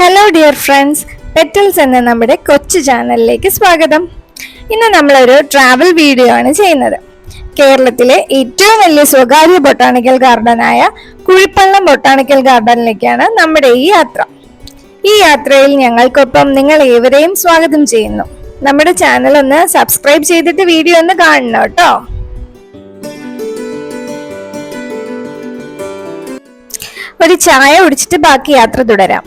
Hello dear friends, petals എന്ന നമ്മുടെ കൊച്ചു ചാനലിലേക്ക് സ്വാഗതം. ഇന്ന് നമ്മളൊരു ട്രാവൽ വീഡിയോ ആണ് ചെയ്യുന്നത്. കേരളത്തിലെ ഏറ്റവും വലിയ സ്വകാര്യ ബൊട്ടാണിക്കൽ ഗാർഡനായ കുഴിപ്പള്ളം ബൊട്ടാണിക്കൽ ഗാർഡനിലേക്കാണ് നമ്മുടെ ഈ യാത്ര. ഈ യാത്രയിൽ ഞങ്ങൾക്കൊപ്പം നിങ്ങൾ ഏവരെയും സ്വാഗതം ചെയ്യുന്നു. നമ്മുടെ ചാനൽ ഒന്ന് സബ്സ്ക്രൈബ് ചെയ്തിട്ട് വീഡിയോ ഒന്ന് കാണണം കേട്ടോ. ഒരു ചായ കുടിച്ചിട്ട് ബാക്കി യാത്ര തുടരാം.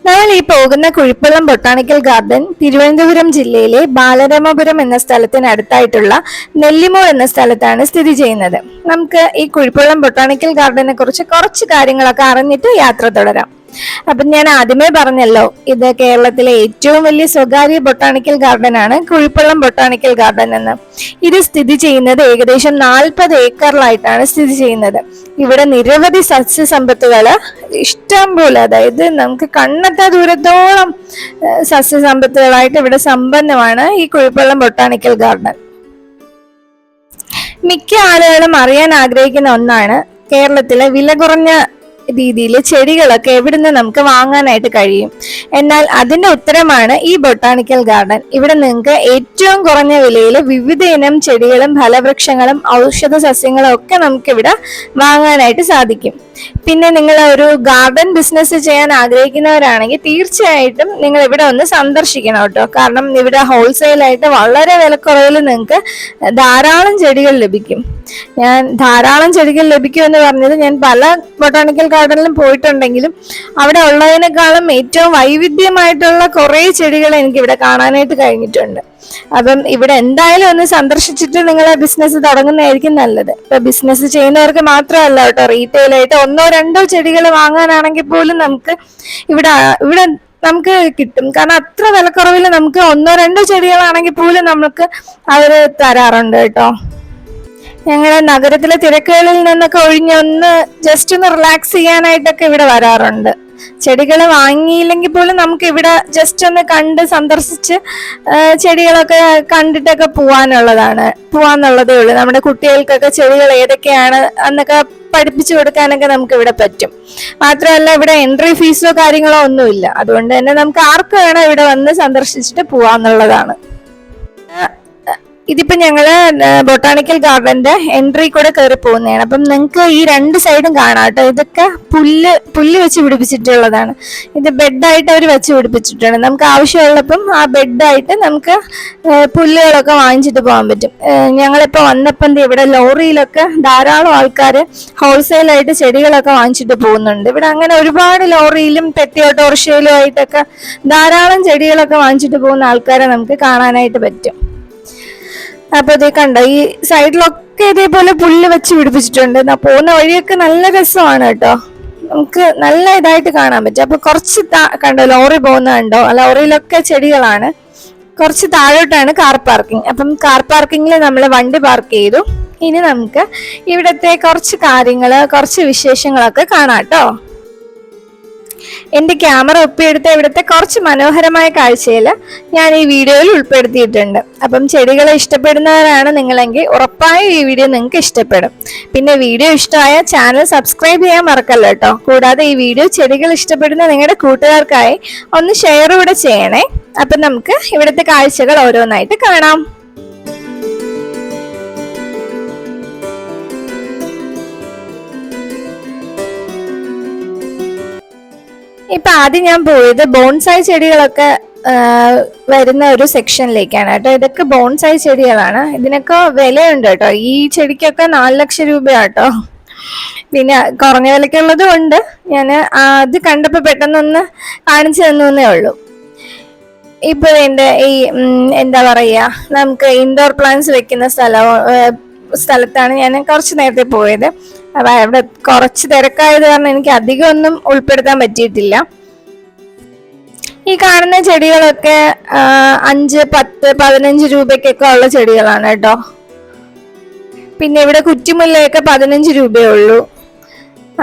നമ്മൾ ഈ പോകുന്ന കുഴിപ്പള്ളം ബൊട്ടാണിക്കൽ ഗാർഡൻ തിരുവനന്തപുരം ജില്ലയിലെ ബാലരാമപുരം എന്ന സ്ഥലത്തിനടുത്തായിട്ടുള്ള നെല്ലിമൂർ എന്ന സ്ഥലത്താണ് സ്ഥിതി ചെയ്യുന്നത്. നമുക്ക് ഈ കുഴിപ്പള്ളം ബൊട്ടാണിക്കൽ ഗാർഡനെ കുറിച്ച് കുറച്ച് കാര്യങ്ങളൊക്കെ അറിഞ്ഞിട്ട് യാത്ര തുടരാം. അപ്പം ഞാൻ ആദ്യമേ പറഞ്ഞല്ലോ, ഇത് കേരളത്തിലെ ഏറ്റവും വലിയ സ്വകാര്യ ബൊട്ടാണിക്കൽ ഗാർഡൻ ആണ് കുഴിപ്പള്ളം ബൊട്ടാണിക്കൽ ഗാർഡൻ എന്ന്. ഇത് സ്ഥിതി ചെയ്യുന്നത് ഏകദേശം 40 ഏക്കറിലായിട്ടാണ് സ്ഥിതി ചെയ്യുന്നത്. ഇവിടെ നിരവധി സസ്യസമ്പത്തുകള് ഇഷ്ടം പോലെ, അതായത് നമുക്ക് കണ്ണെത്താ ദൂരത്തോളം സസ്യസമ്പത്തുകളായിട്ട് ഇവിടെ സമ്പന്നമാണ് ഈ കുഴിപ്പള്ളം ബൊട്ടാണിക്കൽ ഗാർഡൻ. മിക്ക ആളുകളും അറിയാൻ ആഗ്രഹിക്കുന്ന ഒന്നാണ് കേരളത്തിലെ വില കുറഞ്ഞ രീതിയിൽ ചെടികളൊക്കെ എവിടുന്ന് നമുക്ക് വാങ്ങാനായിട്ട് കഴിയും. എന്നാൽ അതിന്റെ ഉത്തരമാണ് ഈ ബൊട്ടാണിക്കൽ ഗാർഡൻ. ഇവിടെ നിങ്ങൾക്ക് ഏറ്റവും കുറഞ്ഞ വിലയിൽ വിവിധ ഇനം ചെടികളും ഫലവൃക്ഷങ്ങളും ഔഷധ സസ്യങ്ങളും ഒക്കെ നമുക്ക് ഇവിടെ വാങ്ങാനായിട്ട് സാധിക്കും. പിന്നെ നിങ്ങൾ ഒരു ഗാർഡൻ ബിസിനസ് ചെയ്യാൻ ആഗ്രഹിക്കുന്നവരാണെങ്കിൽ തീർച്ചയായിട്ടും നിങ്ങൾ ഇവിടെ ഒന്ന് സന്ദർശിക്കണം കേട്ടോ. കാരണം ഇവിടെ ഹോൾസെയിലായിട്ട് വളരെ വിലക്കുറവിൽ നിങ്ങൾക്ക് ധാരാളം ചെടികൾ ലഭിക്കും. ഞാൻ ധാരാളം ചെടികൾ ലഭിക്കുമെന്ന് പറഞ്ഞത്, ഞാൻ പല ബൊട്ടാണിക്കൽ ഗാർഡനിലും പോയിട്ടുണ്ടെങ്കിലും അവിടെ ഉള്ളതിനേക്കാളും ഏറ്റവും വൈവിധ്യമായിട്ടുള്ള കുറേ ചെടികൾ എനിക്ക് ഇവിടെ കാണാനായിട്ട് കഴിഞ്ഞിട്ടുണ്ട്. അപ്പം ഇവിടെ എന്തായാലും ഒന്ന് സന്ദർശിച്ചിട്ട് നിങ്ങൾ ബിസിനസ് തുടങ്ങുന്നതായിരിക്കും നല്ലത്. ഇപ്പൊ ബിസിനസ് ചെയ്യുന്നവർക്ക് മാത്രമല്ല കേട്ടോ, റീറ്റെയിലായിട്ട് 1-2 ചെടികൾ വാങ്ങാനാണെങ്കിൽ പോലും നമുക്ക് ഇവിടെ നമുക്ക് കിട്ടും. കാരണം അത്ര വിലക്കുറവിൽ നമുക്ക് 1-2 ചെടികളാണെങ്കിൽ പോലും നമുക്ക് അവര് തരാറുണ്ട് കേട്ടോ. ഞങ്ങളെ നഗരത്തിലെ തിരക്കുകളിൽ നിന്നൊക്കെ ഒഴിഞ്ഞൊന്ന് ജസ്റ്റ് ഒന്ന് റിലാക്സ് ചെയ്യാനായിട്ടൊക്കെ ഇവിടെ വരാറുണ്ട്. ചെടികൾ വാങ്ങിയില്ലെങ്കിൽ പോലും നമുക്ക് ഇവിടെ ജസ്റ്റ് ഒന്ന് കണ്ട് സന്ദർശിച്ച് ചെടികളൊക്കെ കണ്ടിട്ടൊക്കെ പോവാന്നുള്ളതേ ഉള്ളൂ. നമ്മുടെ കുട്ടികൾക്കൊക്കെ ചെടികൾ ഏതൊക്കെയാണ് എന്നൊക്കെ പഠിപ്പിച്ചു കൊടുക്കാനൊക്കെ നമുക്ക് ഇവിടെ പറ്റും. മാത്രമല്ല ഇവിടെ എൻട്രി ഫീസോ കാര്യങ്ങളോ ഒന്നുമില്ല. അതുകൊണ്ട് തന്നെ നമുക്ക് ആർക്ക് വേണം ഇവിടെ വന്ന് സന്ദർശിച്ചിട്ട് പോവാന്നുള്ളതാണ്. ഇതിപ്പോ ഞങ്ങള് ബൊട്ടാണിക്കൽ ഗാർഡന്റെ എൻട്രി കൂടെ കയറി പോകുന്നതാണ്. അപ്പം നിങ്ങൾക്ക് ഈ 2 സൈഡും കാണാം കേട്ടോ. ഇതൊക്കെ പുല്ല് വെച്ച് പിടിപ്പിച്ചിട്ടുള്ളതാണ്. ഇത് ബെഡായിട്ട് അവർ വെച്ച് പിടിപ്പിച്ചിട്ടുണ്ട്. നമുക്ക് ആവശ്യമുള്ളപ്പം ആ ബെഡായിട്ട് നമുക്ക് പുല്ലുകളൊക്കെ വാങ്ങിച്ചിട്ട് പോകാൻ പറ്റും. ഞങ്ങളിപ്പോ വന്നപ്പം ഇവിടെ ലോറിയിലൊക്കെ ധാരാളം ആൾക്കാർ ഹോൾസെയിലായിട്ട് ചെടികളൊക്കെ വാങ്ങിച്ചിട്ട് പോകുന്നുണ്ട്. ഇവിടെ അങ്ങനെ ഒരുപാട് ലോറിയിലും പെട്ടി ഓട്ടോറിക്ഷയിലും ആയിട്ടൊക്കെ ധാരാളം ചെടികളൊക്കെ വാങ്ങിച്ചിട്ട് പോകുന്ന ആൾക്കാരെ നമുക്ക് കാണാനായിട്ട് പറ്റും. അപ്പൊ ഇത് കണ്ടോ, ഈ സൈഡിലൊക്കെ ഇതേപോലെ പുല്ല് വെച്ച് പിടിപ്പിച്ചിട്ടുണ്ട്. പോകുന്ന വഴിയൊക്കെ നല്ല രസമാണ് കേട്ടോ, നമുക്ക് നല്ല ഇതായിട്ട് കാണാൻ പറ്റും. അപ്പൊ കുറച്ച് കണ്ടോ, ലോറി പോകുന്ന കണ്ടോ, ലോറിയിലൊക്കെ ചെടികളാണ്. കുറച്ച് താഴോട്ടാണ് കാർ പാർക്കിംഗ്. അപ്പം കാർ പാർക്കിങ്ങിൽ നമ്മൾ വണ്ടി പാർക്ക് ചെയ്തു. ഇനി നമുക്ക് ഇവിടത്തെ കുറച്ച് വിശേഷങ്ങളൊക്കെ കാണാം കേട്ടോ. എന്റെ ക്യാമറ ഒപ്പിയെടുത്ത ഇവിടുത്തെ കുറച്ച് മനോഹരമായ കാഴ്ചയിൽ ഞാൻ ഈ വീഡിയോയിൽ ഉൾപ്പെടുത്തിയിട്ടുണ്ട്. അപ്പം ചെടികളെ ഇഷ്ടപ്പെടുന്നവരാണ് നിങ്ങളെങ്കിൽ ഉറപ്പായും ഈ വീഡിയോ നിങ്ങൾക്ക് ഇഷ്ടപ്പെടും. പിന്നെ വീഡിയോ ഇഷ്ടമായ ചാനൽ സബ്സ്ക്രൈബ് ചെയ്യാൻ മറക്കല്ലോ കേട്ടോ. കൂടാതെ ഈ വീഡിയോ ചെടികൾ ഇഷ്ടപ്പെടുന്ന നിങ്ങളുടെ കൂട്ടുകാർക്കായി ഒന്ന് ഷെയർ കൂടെ ചെയ്യണേ. അപ്പം നമുക്ക് ഇവിടുത്തെ കാഴ്ചകൾ ഓരോന്നായിട്ട് കാണാം. ഇപ്പൊ ആദ്യം ഞാൻ പോയത് ബോൺസായി ചെടികളൊക്കെ വരുന്ന ഒരു സെക്ഷനിലേക്കാണ് കേട്ടോ. ഇതൊക്കെ ബോൺസായി ചെടികളാണ്. ഇതിനൊക്കെ വിലയുണ്ട് കേട്ടോ. ഈ ചെടിക്കൊക്കെ 4 ലക്ഷം രൂപയാട്ടോ. പിന്നെ കുറഞ്ഞ വിലക്കുള്ളതും ഉണ്ട്. ഞാൻ അത് കണ്ടപ്പോ പെട്ടെന്നൊന്ന് കാണിച്ചു തന്നേ ഉള്ളൂ. ഇപ്പൊ എന്റെ ഈ എന്താ പറയാ, നമുക്ക് ഇൻഡോർ പ്ലാന്റ്സ് വെക്കുന്ന സ്ഥലത്താണ് ഞാൻ കുറച്ച് നേരത്തെ പോയത്. അപ്പൊ അവിടെ കുറച്ച് തിരക്കായത് കാരണം എനിക്ക് അധികം ഒന്നും ഉൾപ്പെടുത്താൻ പറ്റിയിട്ടില്ല. ഈ കാണുന്ന ചെടികളൊക്കെ 5, 10, 15 രൂപയ്ക്കൊക്കെ ഉള്ള ചെടികളാണ് കേട്ടോ. പിന്നെ ഇവിടെ കുറ്റിമുല്ലയൊക്കെ 15 രൂപയേ ഉള്ളൂ.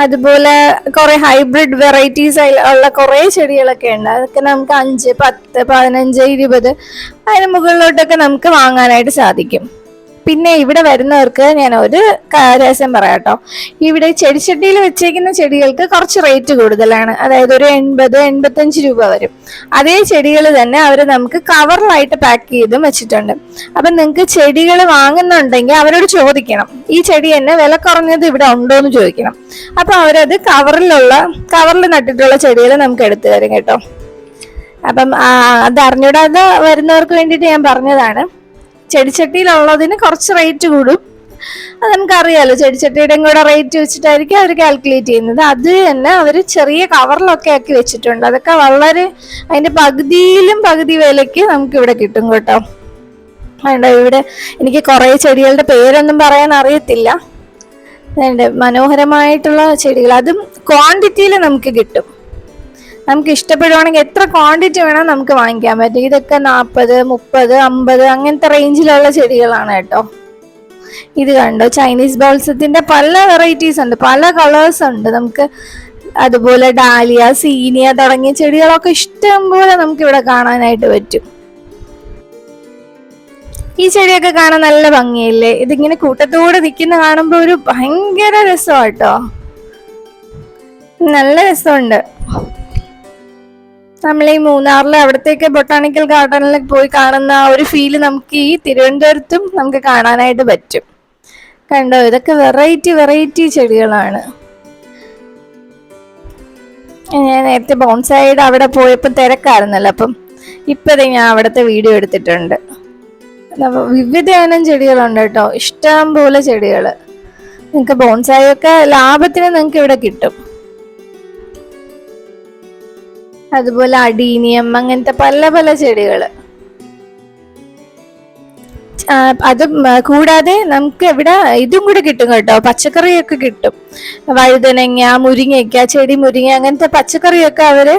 അതുപോലെ കുറെ ഹൈബ്രിഡ് വെറൈറ്റീസ് ഉള്ള കുറെ ചെടികളൊക്കെ ഉണ്ട്. അതൊക്കെ നമുക്ക് 5, 10, 15, 20 അതിന് മുകളിലോട്ടൊക്കെ നമുക്ക് വാങ്ങാനായിട്ട് സാധിക്കും. പിന്നെ ഇവിടെ വരുന്നവർക്ക് ഞാൻ ഒരു രഹസ്യം പറയാം കേട്ടോ. ഇവിടെ ചെടിച്ചട്ടിയിൽ വെച്ചേക്കുന്ന ചെടികൾക്ക് കുറച്ച് റേറ്റ് കൂടുതലാണ്, അതായത് ഒരു 80-85 രൂപ വരും. അതേ ചെടികൾ തന്നെ അവർ നമുക്ക് കവറിലായിട്ട് പാക്ക് ചെയ്തും വെച്ചിട്ടുണ്ട്. അപ്പൊ നിങ്ങൾക്ക് ചെടികൾ വാങ്ങുന്നുണ്ടെങ്കിൽ അവരോട് ചോദിക്കണം, ഈ ചെടി തന്നെ വില കുറഞ്ഞത് ഇവിടെ ഉണ്ടോ എന്ന് ചോദിക്കണം. അപ്പൊ അവരത് കവറിൽ നട്ടിട്ടുള്ള ചെടികൾ നമുക്ക് എടുത്തു തരും കേട്ടോ. അപ്പം അത് അറിഞ്ഞൂടാതെ വരുന്നവർക്ക് വേണ്ടിയിട്ട് ഞാൻ പറഞ്ഞതാണ്. ചെടിച്ചട്ടിയിലുള്ളതിന് കുറച്ച് റേറ്റ് കൂടും, അത് നമുക്കറിയാലോ. ചെടിച്ചട്ടിയുടെയും കൂടെ റേറ്റ് വെച്ചിട്ടായിരിക്കും അവർ കാൽക്കുലേറ്റ് ചെയ്യുന്നത്. അത് തന്നെ അവർ ചെറിയ കവറിലൊക്കെ ആക്കി വെച്ചിട്ടുണ്ട്. അതൊക്കെ വളരെ അതിന്റെ പകുതി വിലയ്ക്ക് നമുക്ക് ഇവിടെ കിട്ടും കേട്ടോ. അതുകൊണ്ട് ഇവിടെ എനിക്ക് കുറേ ചെടികളുടെ പേരൊന്നും പറയാൻ അറിയത്തില്ല. മനോഹരമായിട്ടുള്ള ചെടികൾ, അതും ക്വാണ്ടിറ്റിയിൽ നമുക്ക് കിട്ടും. നമുക്ക് ഇഷ്ടപ്പെടുവാണെങ്കിൽ എത്ര ക്വാണ്ടിറ്റി വേണം നമുക്ക് വാങ്ങിക്കാൻ പറ്റും. ഇതൊക്കെ 40, 30, 50 അങ്ങനത്തെ റേഞ്ചിലുള്ള ചെടികളാണ് കേട്ടോ. ഇത് കണ്ടോ, ചൈനീസ് ബോൾസത്തിന്റെ പല വെറൈറ്റീസ് ഉണ്ട്, പല കളേഴ്സ് ഉണ്ട് നമുക്ക്. അതുപോലെ ഡാലിയ, സീനിയ തുടങ്ങിയ ചെടികളൊക്കെ ഇഷ്ടം പോലെ നമുക്ക് ഇവിടെ കാണാനായിട്ട് പറ്റും. ഈ ചെടിയൊക്കെ കാണാൻ നല്ല ഭംഗിയല്ലേ? ഇതിങ്ങനെ കൂട്ടത്തോടെ നിൽക്കുന്ന കാണുമ്പോൾ ഒരു ഭയങ്കര രസമാട്ടോ, നല്ല രസമുണ്ട്. നമ്മൾ ഈ മൂന്നാറിലെ അവിടത്തേക്ക് ബൊട്ടാണിക്കൽ ഗാർഡനിൽ പോയി കാണുന്ന ആ ഒരു ഫീല് നമുക്ക് ഈ തിരുവനന്തപുരത്തും നമുക്ക് കാണാനായിട്ട് പറ്റും. കണ്ടോ, ഇതൊക്കെ വെറൈറ്റി ചെടികളാണ്. ഞാൻ നേരത്തെ ബോൺസായിയുടെ അവിടെ പോയപ്പോൾ തിരക്കായിരുന്നല്ലോ, അപ്പം ഇപ്പതേ ഞാൻ അവിടുത്തെ വീഡിയോ എടുത്തിട്ടുണ്ട്. വിവിധയിനം ചെടികളുണ്ട് കേട്ടോ, ഇഷ്ടം പോലെ ചെടികൾ. നിങ്ങൾക്ക് ബോൺസായി ഒക്കെ ലാഭത്തിന് നിങ്ങൾക്ക് ഇവിടെ കിട്ടും. അതുപോലെ അഡീനിയം, അങ്ങനത്തെ പല ചെടികൾ. അത് കൂടാതെ നമുക്ക് ഇവിടെ ഇതും കൂടെ കിട്ടും കേട്ടോ, പച്ചക്കറിയൊക്കെ കിട്ടും. വഴുതനങ്ങ, മുരിങ്ങയ്ക്ക, ചെടി മുരിങ്ങ, അങ്ങനത്തെ പച്ചക്കറിയൊക്കെ അവര്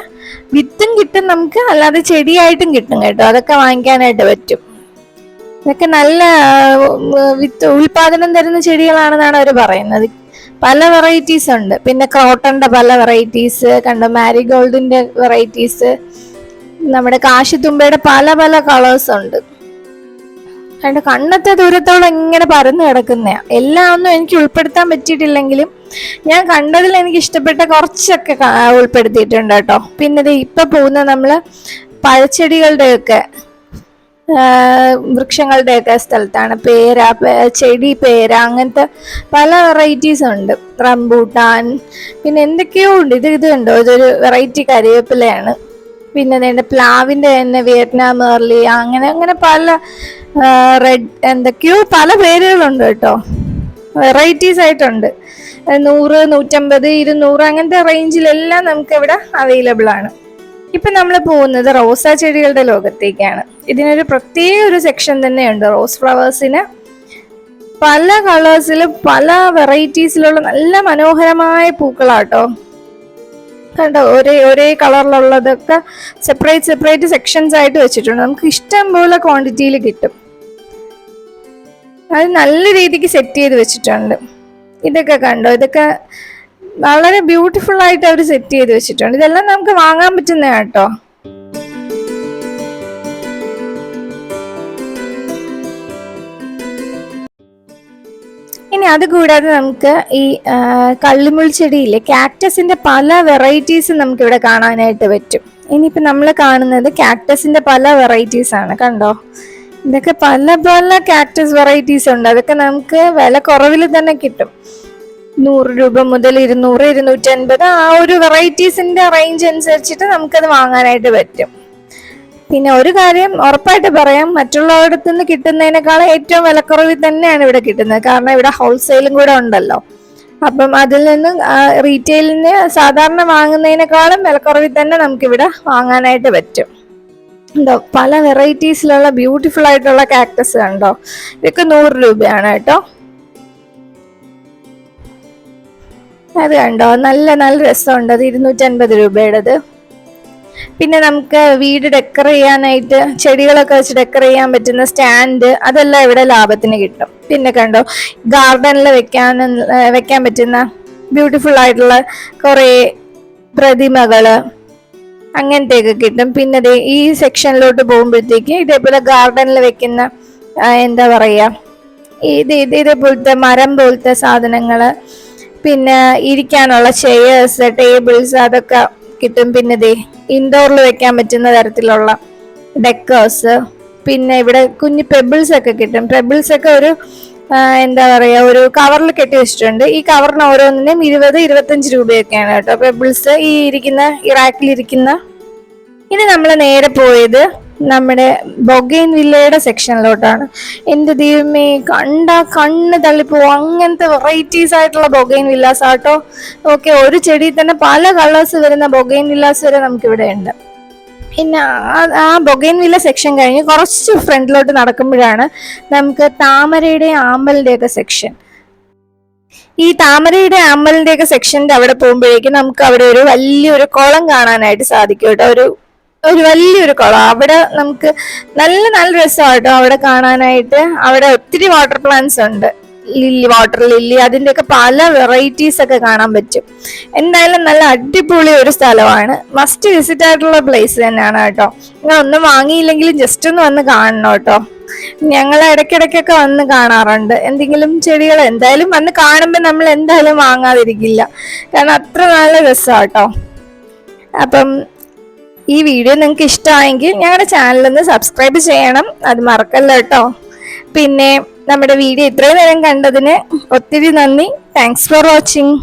വിത്തും കിട്ടും നമുക്ക്, അല്ലാതെ ചെടിയായിട്ടും കിട്ടും കേട്ടോ. അതൊക്കെ വാങ്ങിക്കാനായിട്ട് പറ്റും. ഇതൊക്കെ നല്ല ഉൽപാദനം തരുന്ന ചെടികളാണെന്നാണ് അവർ പറയുന്നത്. പല വെറൈറ്റീസ് ഉണ്ട്. പിന്നെ ക്രോട്ടന്റെ പല വെറൈറ്റീസ് കണ്ടോ, മാരിഗോൾഡിന്റെ വെറൈറ്റീസ്, നമ്മുടെ കാശിത്തുമ്പയുടെ പല കളേഴ്സ് ഉണ്ട്. കണ്ടോ, കണ്ണത്തെ ദൂരത്തോളം ഇങ്ങനെ പരന്നു കിടക്കുന്നയാ. എല്ലാം ഒന്നും എനിക്ക് ഉൾപ്പെടുത്താൻ പറ്റിയിട്ടില്ലെങ്കിലും ഞാൻ കണ്ടതിൽ എനിക്ക് ഇഷ്ടപ്പെട്ട കുറച്ചൊക്കെ ഉൾപ്പെടുത്തിയിട്ടുണ്ട് കേട്ടോ. പിന്നെ ഇപ്പൊ പോകുന്ന നമ്മള് പഴച്ചെടികളുടെയൊക്കെ വൃക്ഷങ്ങളുടെയൊക്കെ സ്ഥലത്താണ്. ചെടി പേര, അങ്ങനത്തെ പല വെറൈറ്റീസ് ഉണ്ട്. റംബൂട്ടാൻ, പിന്നെ എന്തൊക്കെയോ ഉണ്ട്. ഇത് കണ്ടോ, ഇതൊരു വെറൈറ്റി കരിവേപ്പിലയാണ്. പിന്നെ അതിന്റെ പ്ലാവിന്റെ തന്നെ വിയറ്റ്നാം ഏർലി, അങ്ങനെ പല റെഡ്, എന്തൊക്കെയോ പല പേരുകളുണ്ട് കേട്ടോ. വെറൈറ്റീസ് ആയിട്ടുണ്ട്. 100, 150, 200 അങ്ങനത്തെ റേഞ്ചിലെല്ലാം നമുക്ക് ഇവിടെ അവൈലബിൾ ആണ്. ഇപ്പൊ നമ്മൾ പോകുന്നത് റോസാ ചെടികളുടെ ലോകത്തേക്കാണ്. ഇതിനൊരു പ്രത്യേക ഒരു സെക്ഷൻ തന്നെയുണ്ട്. റോസ് ഫ്ലവേഴ്സിന് പല കളേഴ്സിലും പല വെറൈറ്റീസിലുള്ള നല്ല മനോഹരമായ പൂക്കളാട്ടോ. കണ്ടോ, ഒരേ കളറിലുള്ളതൊക്കെ സെപ്പറേറ്റ് സെക്ഷൻസ് ആയിട്ട് വെച്ചിട്ടുണ്ട്. നമുക്ക് ഇഷ്ടം പോലെ ക്വാണ്ടിറ്റിയിൽ കിട്ടും. അത് നല്ല രീതിക്ക് സെറ്റ് ചെയ്ത് വെച്ചിട്ടുണ്ട്. ഇതൊക്കെ കണ്ടോ, ഇതൊക്കെ വളരെ ബ്യൂട്ടിഫുൾ ആയിട്ട് അവർ സെറ്റ് ചെയ്ത് വെച്ചിട്ടുണ്ട്. ഇതെല്ലാം നമുക്ക് വാങ്ങാൻ പറ്റുന്ന കേട്ടോ. ഇനി അത് കൂടാതെ നമുക്ക് ഈ കള്ളിമുൾ ചെടിയിലെ കാക്ടസിന്റെ പല വെറൈറ്റീസ് നമുക്ക് ഇവിടെ കാണാനായിട്ട് പറ്റും. ഇനിയിപ്പോ നമ്മൾ കാണുന്നത് കാക്ടസിന്റെ പല വെറൈറ്റീസ് ആണ്. കണ്ടോ, ഇതൊക്കെ പല കാക്ടസ് വെറൈറ്റീസ് ഉണ്ട്. അതൊക്കെ നമുക്ക് വില കുറവിൽ തന്നെ കിട്ടും. 100 രൂപ മുതൽ 200, 250 ആ ഒരു വെറൈറ്റീസിന്റെ റേഞ്ച് അനുസരിച്ചിട്ട് നമുക്കത് വാങ്ങാനായിട്ട് പറ്റും. പിന്നെ ഒരു കാര്യം ഉറപ്പായിട്ട് പറയാം, മറ്റുള്ളവരുടെ നിന്ന് കിട്ടുന്നതിനേക്കാളും ഏറ്റവും വിലക്കുറവിൽ തന്നെയാണ് ഇവിടെ കിട്ടുന്നത്. കാരണം ഇവിടെ ഹോൾസെയിലും കൂടെ ഉണ്ടല്ലോ. അപ്പം അതിൽ നിന്ന് റീറ്റെയിലിന് സാധാരണ വാങ്ങുന്നതിനേക്കാളും വിലക്കുറവിൽ തന്നെ നമുക്കിവിടെ വാങ്ങാനായിട്ട് പറ്റും. ഉണ്ടോ, പല വെറൈറ്റീസിലുള്ള ബ്യൂട്ടിഫുൾ ആയിട്ടുള്ള കാക്ടസ് കണ്ടോ, ഇതൊക്കെ 100 രൂപയാണ് കേട്ടോ. അത് കണ്ടോ, നല്ല രസമുണ്ട്. അത് 250 രൂപയുടേത്. പിന്നെ നമുക്ക് വീട് ഡെക്കർ ചെയ്യാനായിട്ട് ചെടികളൊക്കെ വെച്ച് ഡെക്കർ ചെയ്യാൻ പറ്റുന്ന സ്റ്റാൻഡ്, അതെല്ലാം ഇവിടെ ലാഭത്തിന് കിട്ടും. പിന്നെ കണ്ടോ, ഗാർഡനിൽ വെക്കാൻ പറ്റുന്ന ബ്യൂട്ടിഫുൾ ആയിട്ടുള്ള കുറേ പ്രതിമകള് അങ്ങനത്തെയൊക്കെ കിട്ടും. പിന്നെ ഈ സെക്ഷനിലോട്ട് പോകുമ്പോഴത്തേക്ക് ഇതേപോലെ ഗാർഡനിൽ വെക്കുന്ന എന്താ പറയാ, ഇതേപോലത്തെ മരം പോലത്തെ സാധനങ്ങള്, പിന്നെ ഇരിക്കാനുള്ള ചെയേഴ്സ്, ടേബിൾസ് അതൊക്കെ കിട്ടും. പിന്നെ ഇൻഡോറിൽ വെക്കാൻ പറ്റുന്ന തരത്തിലുള്ള ഡെക്കേഴ്സ്, പിന്നെ ഇവിടെ കുഞ്ഞു പെബിൾസ് ഒക്കെ കിട്ടും. പെബിൾസ് ഒക്കെ ഒരു എന്താ പറയാ, ഒരു കവറിൽ കെട്ടി വെച്ചിട്ടുണ്ട്. ഈ കവറിന് ഓരോന്നിനും 20-25 രൂപയൊക്കെയാണ് കേട്ടോ പെബിൾസ് ഈ റാക്കിലിരിക്കുന്ന. ഇനി നമ്മൾ നേരെ പോയത് നമ്മുടെ ബൊഗെയിൻ വില്ലയുടെ സെക്ഷനിലോട്ടാണ്. എന്റെ ദൈവമേ, കണ്ണ് തള്ളിപ്പോവും. അങ്ങനത്തെ വെറൈറ്റീസ് ആയിട്ടുള്ള ബൊഗെയിൻ വില്ലാസ് ആട്ടോ. ഓക്കെ, ഒരു ചെടിയിൽ തന്നെ പല കളേഴ്സ് വരുന്ന ബൊഗെയിൻ വില്ലാസ് വരെ നമുക്കിവിടെ ഉണ്ട്. പിന്നെ ആ ബൊഗെയിൻ വില്ല സെക്ഷൻ കഴിഞ്ഞ് കുറച്ച് ഫ്രണ്ടിലോട്ട് നടക്കുമ്പോഴാണ് നമുക്ക് താമരയുടെയും ആമ്പലിന്റെയൊക്കെ സെക്ഷൻ. ഈ താമരയുടെ ആമ്പലിന്റെയൊക്കെ സെക്ഷന്റെ അവിടെ പോകുമ്പോഴേക്കും നമുക്ക് അവിടെ ഒരു വലിയൊരു കുളം കാണാനായിട്ട് സാധിക്കും കേട്ടോ. ഒരു വലിയൊരു കുളം. അവിടെ നമുക്ക് നല്ല രസമാണ് കേട്ടോ അവിടെ കാണാനായിട്ട്. അവിടെ ഒത്തിരി വാട്ടർ പ്ലാന്റ്സ് ഉണ്ട്, വാട്ടർ ലില്ലി, അതിൻ്റെയൊക്കെ പല വെറൈറ്റീസ് ഒക്കെ കാണാൻ പറ്റും. എന്തായാലും നല്ല അടിപൊളി ഒരു സ്ഥലമാണ്. മസ്റ്റ് വിസിറ്റ് ആയിട്ടുള്ള പ്ലേസ് തന്നെയാണ് കേട്ടോ. നിങ്ങൾ ഒന്നും വാങ്ങിയില്ലെങ്കിലും ജസ്റ്റ് ഒന്ന് വന്ന് കാണണം കേട്ടോ. ഞങ്ങൾ ഇടയ്ക്കിടയ്ക്കൊക്കെ വന്ന് കാണാറുണ്ട്. എന്തെങ്കിലും ചെടികൾ എന്തായാലും വന്ന് കാണുമ്പോൾ നമ്മൾ എന്തായാലും വാങ്ങാതിരിക്കില്ല, കാരണം അത്ര നല്ല രസമാണ് കേട്ടോ. അപ്പം ഈ വീഡിയോ നിങ്ങൾക്ക് ഇഷ്ടമായെങ്കിൽ ഞങ്ങളുടെ ചാനലൊന്ന് സബ്സ്ക്രൈബ് ചെയ്യണം, അത് മറക്കല്ലോ കേട്ടോ. പിന്നെ നമ്മുടെ വീഡിയോ ഇത്രയും നേരം കണ്ടതിന് ഒത്തിരി നന്ദി. Thanks for watching.